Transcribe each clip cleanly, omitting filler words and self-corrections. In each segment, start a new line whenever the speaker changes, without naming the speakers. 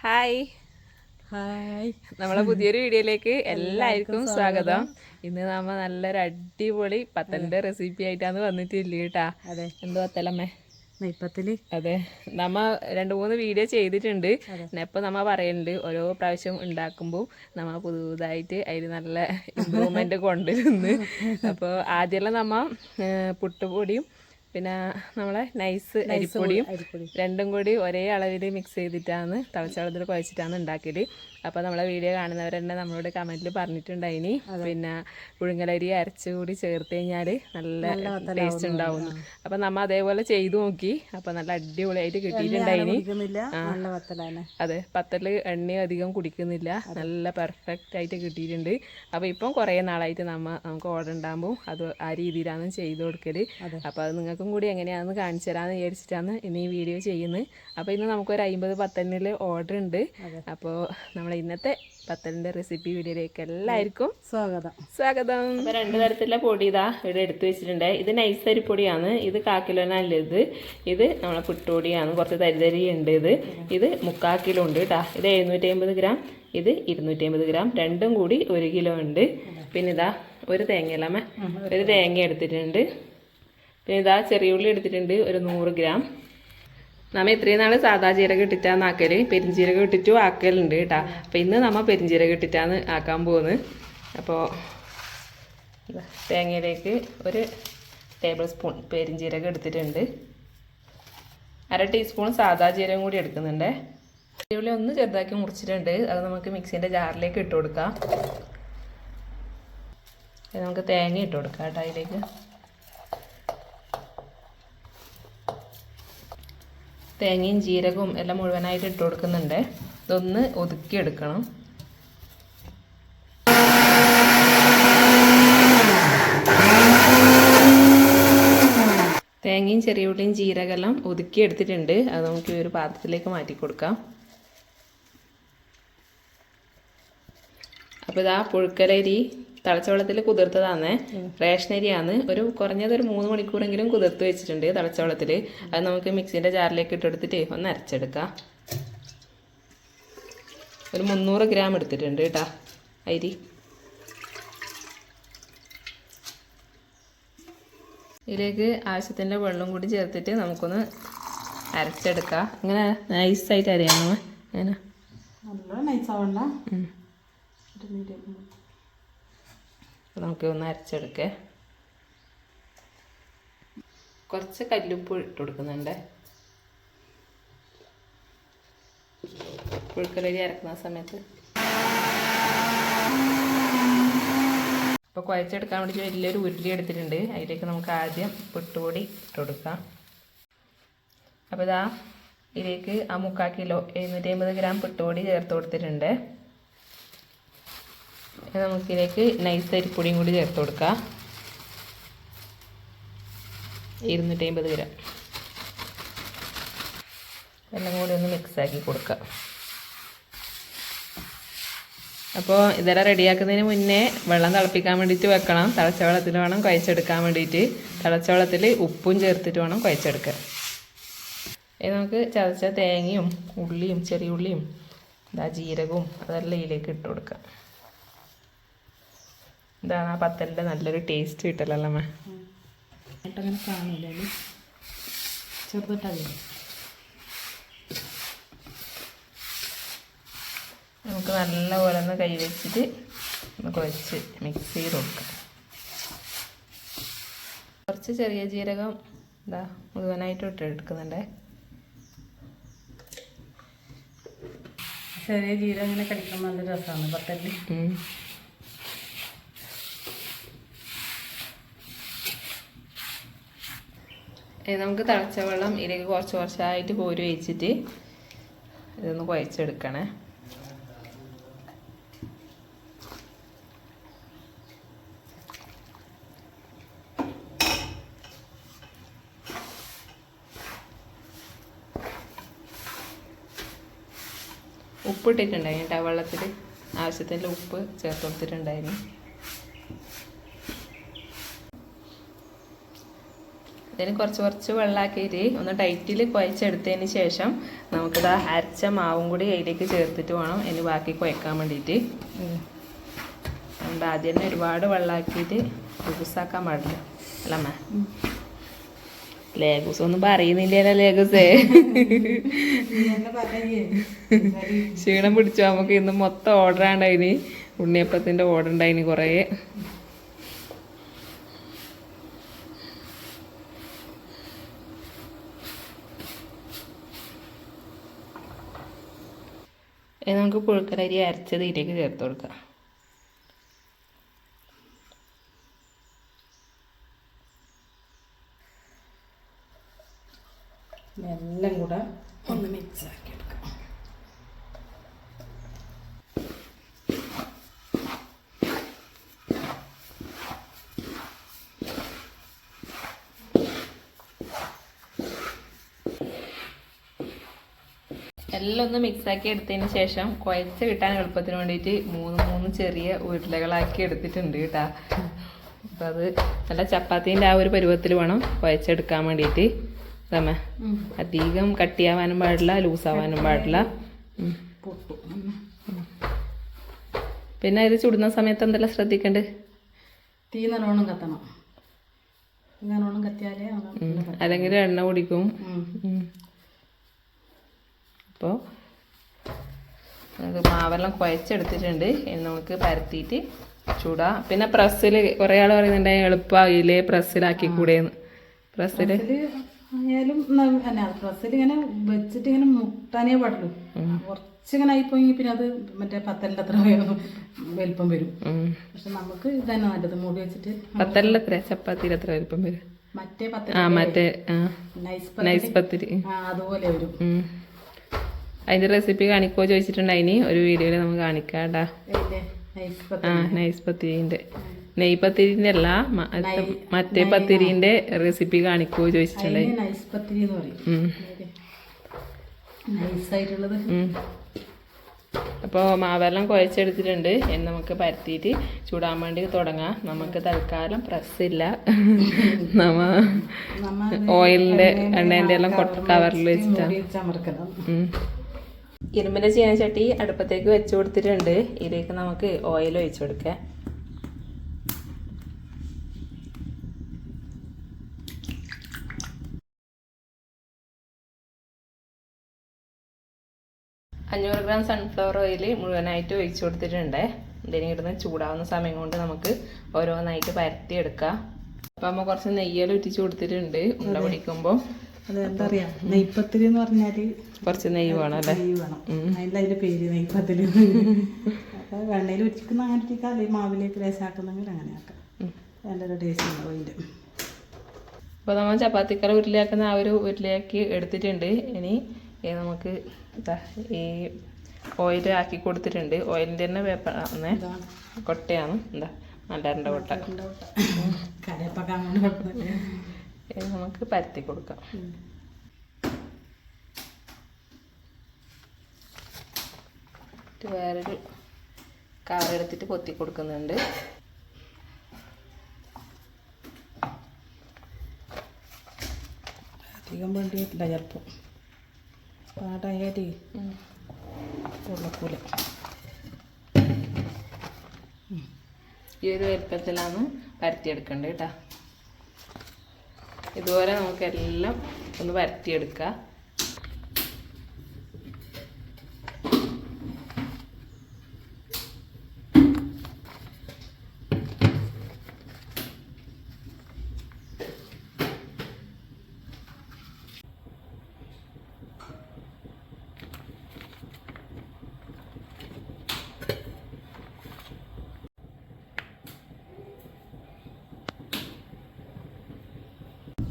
Hi
hi
നമ്മളെ പുതിയൊരു വീഡിയോയിലേക്ക് എല്ലാവർക്കും സ്വാഗതം. ഇന്ന് നമ്മ നല്ലൊരു അടിപൊളി പത്തലിന്റെ റെസിപ്പി ആയിട്ടാണ് വന്നിട്ടില്ല കേട്ടാ.
അതെ,
എന്ത് പത്തലമ്മേ?
നെയ്പ്പത്തില്.
അതെ, നമ്മ 2-3 വീഡിയോ ചെയ്തിട്ടുണ്ട്. ഇപ്പം നമ്മ പറയുന്നുണ്ട് ഓരോ പ്രാവശ്യം ഉണ്ടാക്കുമ്പോൾ നമ്മ പുതുതായിട്ട് അതിൽ നല്ല ഇമ്പ്രൂവ്മെന്റ് കൊണ്ടുവരുന്നു. അപ്പോൾ ആദ്യമെല്ലാം നമ്മ പുട്ടുപൊടിയും പിന്നെ നമ്മളെ നൈസ് അരിപ്പൊടിയും രണ്ടും കൂടി ഒരേ അളവിൽ മിക്സ് ചെയ്തിട്ടാണ് തിളച്ച വെള്ളത്തിൽ കുഴച്ചിട്ടാണ് ഉണ്ടാക്കല്. അപ്പോൾ നമ്മളെ വീഡിയോ കാണുന്നവരെന്നെ നമ്മളോട് കമൻറ്റിൽ പറഞ്ഞിട്ടുണ്ടായിനി പിന്നെ പുഴുങ്ങലരി അരച്ച് കൂടി ചേർത്ത് കഴിഞ്ഞാൽ നല്ല ടേസ്റ്റ് ഉണ്ടാവുന്നു. അപ്പം നമ്മൾ അതേപോലെ ചെയ്തു നോക്കി. അപ്പം നല്ല അടിപൊളിയായിട്ട് കിട്ടിയിട്ടുണ്ടായിനി. അതെ, പത്തല് എണ്ണയും അധികം കുടിക്കുന്നില്ല, നല്ല പെർഫെക്റ്റ് ആയിട്ട് കിട്ടിയിട്ടുണ്ട്. അപ്പോൾ ഇപ്പം കുറേ നാളായിട്ട് നമുക്ക് ഓർഡർ ഉണ്ടാകുമ്പോൾ അത് ആ രീതിയിലാണ് ചെയ്ത് കൊടുക്കൽ. അപ്പോൾ അത് നിങ്ങൾക്കും കൂടി എങ്ങനെയാണെന്ന് കാണിച്ചു തരാമെന്ന് വിചാരിച്ചിട്ടാണ് ഇന്ന് ഈ വീഡിയോ ചെയ്യുന്നത്. അപ്പോൾ ഇന്ന് നമുക്കൊരു 50 പത്തലിന് ഓർഡർ ഉണ്ട്. അപ്പോൾ നമ്മൾ ഇന്നത്തെ പത്തലിൻ്റെ റെസിപ്പി വീഡിയോയിലേക്ക് എല്ലാവർക്കും സ്വാഗതം. അപ്പോൾ 2 തരത്തിലുള്ള പൊടി ഇതാ ഇവിടെ എടുത്തു വെച്ചിട്ടുണ്ട്. ഇത് നൈസ് അരിപ്പൊടിയാണ്, ഇത് 1/4 കിലോനല്ലത്. ഇത് നമ്മളെ പുട്ടുപൊടിയാണ്, കുറച്ച് തരിതരി ഉണ്ട്. ഇത് 3/4 കിലോ ഉണ്ട് കേട്ടോ. ഇത് 750 ഗ്രാം, ഇത് 250 ഗ്രാം, രണ്ടും കൂടി 1 കിലോ ഉണ്ട്. പിന്നെ ഇതാ ഒരു തേങ്ങയല്ലമ്മ, ഒരു തേങ്ങ എടുത്തിട്ടുണ്ട്. പിന്നെ ഇതാ ചെറിയ ഉള്ളി എടുത്തിട്ടുണ്ട്, ഒരു 100 ഗ്രാം. നമ്മൾ ഇത്രയും നാൾ സാധാ ജീരകം ഇട്ടിട്ടാണ് ആക്കൽ, പെരിഞ്ചീരകം ഇട്ടിട്ടും ആക്കലുണ്ട് കേട്ടോ. അപ്പോൾ ഇന്ന് നമ്മൾ പെരിഞ്ചീരകം ഇട്ടിട്ടാണ് ആക്കാൻ പോകുന്നത്. അപ്പോൾ തേങ്ങയിലേക്ക് 1 ടേബിൾ സ്പൂൺ പെരിഞ്ചീരകം എടുത്തിട്ടുണ്ട്, 1/2 ടീസ്പൂൺ സാധാ ജീരകം കൂടി എടുക്കുന്നുണ്ട്. ചെറിയുള്ളി ഒന്ന് ചെറുതാക്കി മുറിച്ചിട്ടുണ്ട്, അത് നമുക്ക് മിക്സിൻ്റെ ജാറിലേക്ക് ഇട്ട് കൊടുക്കാം. നമുക്ക് തേങ്ങ ഇട്ട് കൊടുക്കാം കേട്ടോ അതിലേക്ക്. തേങ്ങയും ജീരകവും എല്ലാം മുഴുവനായിട്ട് ഇട്ട് കൊടുക്കുന്നുണ്ട്. ഇതൊന്ന് ഒതുക്കിയെടുക്കണം. തേങ്ങയും ചെറിയ ഉള്ളിയും ജീരകമെല്ലാം ഒതുക്കിയെടുത്തിട്ടുണ്ട്. അത് നമുക്ക് ഒരു പാത്രത്തിലേക്ക് മാറ്റി കൊടുക്കാം. അപ്പോൾ ഇതാ പുഴുക്കലരി തിളച്ച വെള്ളത്തിൽ കുതിർത്തതാണ്, റേഷനരിയാണ്. കുറഞ്ഞതൊരു 3 മണിക്കൂറെങ്കിലും കുതിർത്ത് വെച്ചിട്ടുണ്ട് തിളച്ച വെള്ളത്തിൽ. അത് നമുക്ക് മിക്സിൻ്റെ ജാറിലേക്ക് ഇട്ടെടുത്തിട്ട് ഒന്ന് അരച്ചെടുക്കാം. ഒരു 300 ഗ്രാം എടുത്തിട്ടുണ്ട് കേട്ടോ അരി. ഇതിലേക്ക് ആവശ്യത്തിൻ്റെ വെള്ളം കൂടി ചേർത്തിട്ട് നമുക്കൊന്ന് അരച്ചെടുക്കാം. ഇങ്ങനെ നൈസായിട്ട് അരയണം. അങ്ങനെ നമുക്ക് ഒന്ന് അരച്ചെടുക്കേ. കുറച്ച് കല്ലുപ്പ് ഇട്ട് കൊടുക്കുന്നുണ്ട്. പുഴുക്കലരി അരക്കുന്ന സമയത്ത് ഇപ്പോൾ കുഴച്ചെടുക്കാൻ വേണ്ടി വലിയൊരു ഉരുളി എടുത്തിട്ടുണ്ട്. അതിലേക്ക് നമുക്ക് ആദ്യം പുട്ടുപൊടി ഇട്ട് കൊടുക്കാം. അപ്പോൾ ഇതാ ഇതിലേക്ക് 3/4 കിലോ 750 ഗ്രാം പുട്ടുപൊടി ചേർത്ത് കൊടുത്തിട്ടുണ്ട്. നമുക്കിതിലേക്ക് നൈസ് അരിപ്പൊടിയും കൂടി ചേർത്ത് കൊടുക്കാം, 250 ഗ്രാം. എല്ലാം കൂടി ഒന്ന് മിക്സാക്കി കൊടുക്കാം. അപ്പോൾ ഇതെല്ലാം റെഡിയാക്കുന്നതിന് മുന്നേ വെള്ളം തിളപ്പിക്കാൻ വേണ്ടിയിട്ട് വെക്കണം. തിളച്ച വെള്ളത്തിൽ വേണം കുഴച്ചെടുക്കാൻ വേണ്ടിയിട്ട്. തിളച്ച വെള്ളത്തിൽ ഉപ്പും ചേർത്തിട്ട് വേണം കുഴച്ചെടുക്കാൻ. നമുക്ക് ചതച്ച തേങ്ങയും ഉള്ളിയും ചെറിയ ഉള്ളിയും ജീരകവും അതെല്ലാം ഇതിലേക്ക് ഇട്ട് കൊടുക്കാം. ഇതാണ് ആ പത്തലിൻ്റെ നല്ലൊരു ടേസ്റ്റ് കിട്ടലല്ലേ അമ്മ.
അങ്ങനെ കാണില്ലേ ചെറുതിട്ടത്.
നമുക്ക് നല്ലപോലെ ഒന്ന് കൈ വെച്ചിട്ട് ഒന്ന് കുഴച്ച് മിക്സ് ചെയ്ത് കൊടുക്കാം. കുറച്ച് ചെറിയ ജീരകം ഇതാ മുഴുവനായിട്ട് ഇട്ടെടുക്കുന്നുണ്ട്.
ചെറിയ ജീരകം ഇങ്ങനെ കടിക്കാൻ നല്ല രസമാണ് പത്തല്.
നമുക്ക് തിളച്ച വെള്ളം ഇതിലേക്ക് കുറച്ച് കുറച്ചായിട്ട് കോരി ഒഴിച്ചിട്ട് ഇതൊന്ന് കുഴച്ചെടുക്കണേ. ഉപ്പിട്ടിട്ടുണ്ടായിരുന്നു കേട്ടോ വെള്ളത്തിൽ, ആവശ്യത്തിൻ്റെ ഉപ്പ് ചേർത്ത് കൊടുത്തിട്ടുണ്ടായിരുന്നു. ഇതിന് കുറച്ച് കുറച്ച് വെള്ളമാക്കിയിട്ട് ഒന്ന് ടൈറ്റിൽ കുഴച്ചെടുത്തതിന് ശേഷം നമുക്കിത് അരച്ച മാവും കൂടി അതിലേക്ക് ചേർത്തിട്ട് വേണം ഇനി ബാക്കി കുഴക്കാൻ വേണ്ടിയിട്ട്. അതുകൊണ്ട് ആദ്യം തന്നെ ഒരുപാട് വെള്ളമാക്കിയിട്ട് ലൂസാക്കാൻ പാടില്ല അല്ലമ്മ. ലേഗൂസ് ഒന്നും പറയുന്നില്ലല്ലോ ലേഗൂസേ. ക്ഷീണം പിടിച്ചു. നമുക്ക് ഇന്ന് മൊത്തം ഓർഡർ ഉണ്ടായിന്, ഉണ്ണിയപ്പത്തിൻ്റെ ഓർഡർ ഉണ്ടായിന് കുറേ. നമുക്ക് പുഴുക്കലരി അരച്ചത് ഇതിലേക്ക് ചേർത്ത് കൊടുക്കാം.
എല്ലാം കൂടെ ഒന്ന് മിക്സ് ആക്കി എടുക്കാം.
എല്ലാം ഒന്ന് മിക്സാക്കി എടുത്തതിന് ശേഷം കുഴച്ച് കിട്ടാൻ എളുപ്പത്തിന് വേണ്ടിയിട്ട് മൂന്ന് ചെറിയ ഉരുളകളാക്കി എടുത്തിട്ടുണ്ട് കേട്ടാ. അപ്പം അത് നല്ല ചപ്പാത്തീൻ്റെ ആ ഒരു പരുവത്തിൽ വേണം കുഴച്ചെടുക്കാൻ വേണ്ടിയിട്ട്. അതമ്മ അധികം കട്ടിയാവാനും പാടില്ല, ലൂസാവാനും പാടില്ല. പിന്നെ ഇത് ചുടുന്ന സമയത്ത് എന്തെല്ലാം ശ്രദ്ധിക്കണ്ട്?
തീ നല്ലോണം കത്തണം. നല്ലോണം കത്തിയാലേ
അല്ലെങ്കിൽ എണ്ണ കുടിക്കും. അപ്പോൾ നമുക്ക് മാവെല്ലാം കുഴച്ചെടുത്തിട്ടുണ്ട്. ഇനി നമുക്ക് പരത്തിയിട്ട് ചൂടാം. പിന്നെ പ്രസ്സിൽ കുറേ ആൾ പറയുന്നുണ്ടെങ്കിൽ എളുപ്പമായില്ലേ പ്രസ്സിലാക്കി കൂടെയെന്ന്. പ്രസ്സിൽ
ആയാലും പ്രസ്സിൽ ഇങ്ങനെ വെച്ചിട്ട് ഇങ്ങനെ മുട്ടാനേ പാടുള്ളൂ. കുറച്ചിങ്ങനെ ആയിപ്പോയി പിന്നെ അത് മറ്റേ പത്തലിൻ്റെ അത്ര വലിപ്പം വരും. പക്ഷെ നമുക്ക് ഇതന്നെ നല്ലത് മൂടി വെച്ചിട്ട്.
പത്തലിൻ്റെ എത്ര ചപ്പാത്തിയിൽ എത്ര വലിപ്പം വരും?
മറ്റേ
നൈസ് പത്തിരി
അതുപോലെ വരും.
അതിൻ്റെ റെസിപ്പി കാണിക്കോ ചോദിച്ചിട്ടുണ്ടായിനി, ഒരു വീഡിയോയിൽ നമുക്ക് കാണിക്കാം കേട്ടാ. നൈസ് പത്തിരിൻ്റെ നെയ്പത്തിരിൻ്റെ അല്ല, മറ്റേ പത്തിരിൻ്റെ റെസിപ്പി കാണിക്കോ ചോദിച്ചിട്ടുണ്ടായി. അപ്പോൾ മാവെല്ലാം കുഴച്ചെടുത്തിട്ടുണ്ട്. ഇനി നമുക്ക് പരത്തിയിട്ട് ചൂടാൻ വേണ്ടി തുടങ്ങാം. നമുക്ക് തൽക്കാലം പ്രസ്സില്ല, നമ്മ ഓയിലിൻ്റെ എണ്ണേൻ്റെ എല്ലാം കവറിൽ വെച്ചിട്ടാണ്. ഇരുമ്പിൻ്റെ ചീനച്ചട്ടി അടുപ്പത്തേക്ക് വെച്ച് കൊടുത്തിട്ടുണ്ട്. ഇതിലേക്ക് നമുക്ക് ഓയിൽ ഒഴിച്ചു കൊടുക്കാം. $500 ഗ്രാം സൺഫ്ലവർ ഓയിൽ മുഴുവനായിട്ട് ഒഴിച്ചു കൊടുത്തിട്ടുണ്ട്. ഇതിന് ഇടുന്ന ചൂടാവുന്ന സമയം കൊണ്ട് നമുക്ക് ഓരോന്നായിട്ട് പരത്തിയെടുക്കാം. അപ്പം നമ്മൾ കുറച്ച് നെയ്യെല്ലാം ഇട്ടിച്ച് കൊടുത്തിട്ടുണ്ട് ഉണ്ട പിടിക്കുമ്പോൾ.
അതെന്താ പറയാ, നെയ്പത്തിരി എന്ന് പറഞ്ഞാല്
കുറച്ച് നെയ്യ് വേണം അല്ലേ?
നെയ്യ് വേണം. അതിൻ്റെ പേര് നെയ്പത്തിരി. അപ്പോൾ വെണ്ണയിൽ ഉച്ചിക്കുന്ന അങ്ങനെ ഇരിക്കാം, അല്ലെങ്കിൽ മാവിലേക്ക് ലേശാക്കുന്നെങ്കിൽ അങ്ങനെ ആക്കാം. നല്ല ടേസ്റ്റ് ഉണ്ടാവും അതിൻ്റെ.
അപ്പോൾ നമ്മൾ ചപ്പാത്തിക്കറ ഉരുളിയാക്കുന്ന ആ ഒരു ഉരുളിയാക്കി എടുത്തിട്ടുണ്ട്. ഇനി നമുക്ക് ഈ ഓയിൽ ആക്കി കൊടുത്തിട്ടുണ്ട്. ഓയിലിൻ്റെ തന്നെ പേപ്പറാണ്, കൊട്ടയാണ്. എന്താ നല്ലറിൻ്റെ കൊട്ട. നമുക്ക് പരത്തി കൊടുക്കാം. വേറൊരു കവർ എടുത്തിട്ട് പൊത്തി കൊടുക്കുന്നുണ്ട്.
അധികം വേണ്ടിയിട്ടില്ല, ചിലപ്പോൾ പാടായാലേ ഉള്ളക്കൂല.
ഈ ഒരു വലുപ്പത്തിലാണ് പരത്തിയെടുക്കേണ്ടത് കേട്ടോ. ഇതുപോലെ നമുക്കെല്ലാം ഒന്ന് പരത്തിയെടുക്കാം.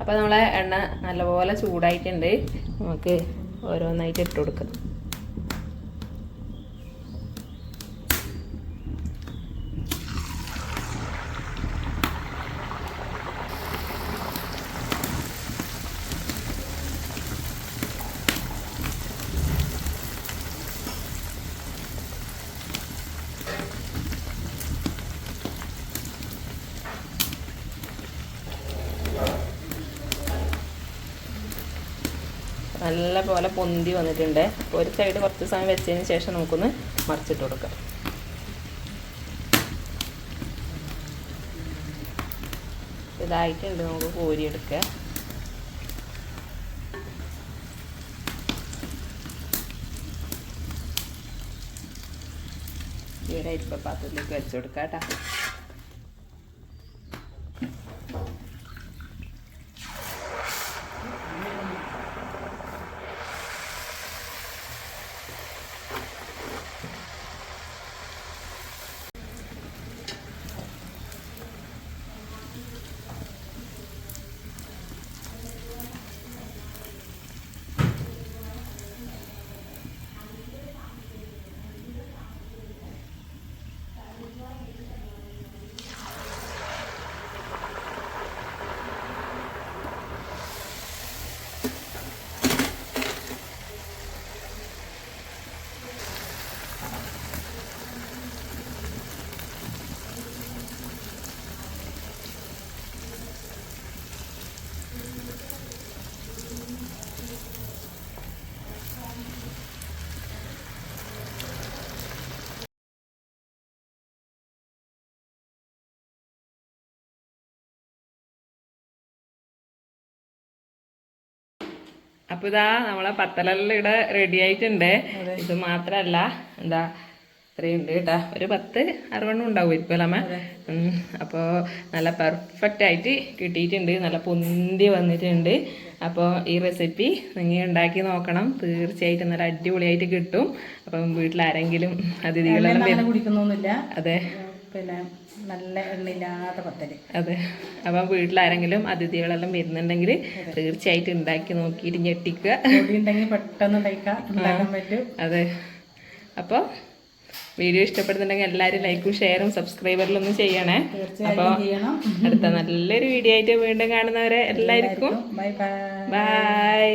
അപ്പോൾ നമ്മളെ എണ്ണ നല്ലപോലെ ചൂടായിട്ടുണ്ട്. നമുക്ക് ഓരോന്നായിട്ട് ഇട്ട് കൊടുക്കാം. നല്ല പോലെ പൊന്തി വന്നിട്ടുണ്ട്. അപ്പോൾ ഒരു സൈഡ് കുറച്ച് സമയം വെച്ചതിന് ശേഷം നമുക്കൊന്ന് മറിച്ചിട്ട് കൊടുക്കാം. ഇതായിട്ടുണ്ട്, നമുക്ക് കോരിയെടുക്കുക. ഈ ഒരു അരിപ്പ പാത്രത്തിലേക്ക് വെച്ച് കൊടുക്കാം കേട്ടോ. അപ്പോൾ ഇതാ നമ്മളെ പത്തലെല്ലാം ഇവിടെ റെഡി ആയിട്ടുണ്ട്. ഇത് മാത്രമല്ല എന്താ ഇത്രയുണ്ട് കേട്ടോ, ഒരു 10-60 ഉണ്ടാവുമായിരിക്കും അല്ലേ അമ്മ. അപ്പോൾ നല്ല പെർഫെക്റ്റ് ആയിട്ട് കിട്ടിയിട്ടുണ്ട്, നല്ല പൊന്തി വന്നിട്ടുണ്ട്. അപ്പോൾ ഈ റെസിപ്പി നിങ്ങൾ ഉണ്ടാക്കി നോക്കണം, തീർച്ചയായിട്ടും നല്ല അടിപൊളിയായിട്ട് കിട്ടും. അപ്പം വീട്ടിലാരെങ്കിലും അതിഥികളെല്ലാം
കുടിക്കുന്നൊന്നുമില്ല.
അതെ,
പിന്നെ നല്ല എണ്ണയില്ലാത്ത പത്തല്.
അതെ, അപ്പം വീട്ടിലാരെങ്കിലും അതിഥികളെല്ലാം വരുന്നുണ്ടെങ്കിൽ തീർച്ചയായിട്ടും ഉണ്ടാക്കി നോക്കിയിട്ട് ഞെട്ടിക്കുക.
ഉണ്ടെങ്കിൽ പെട്ടെന്ന് ഉണ്ടാക്കാൻ പറ്റും.
അതെ, അപ്പോൾ വീഡിയോ ഇഷ്ടപ്പെടുന്നുണ്ടെങ്കിൽ എല്ലാവരും ലൈക്കും ഷെയറും സബ്സ്ക്രൈബറിലൊന്നും ചെയ്യണേ. അപ്പോൾ അടുത്ത നല്ലൊരു വീഡിയോ ആയിട്ട് വീണ്ടും കാണുന്നവരെ എല്ലാവർക്കും
ബൈ ബൈ.
ബൈ.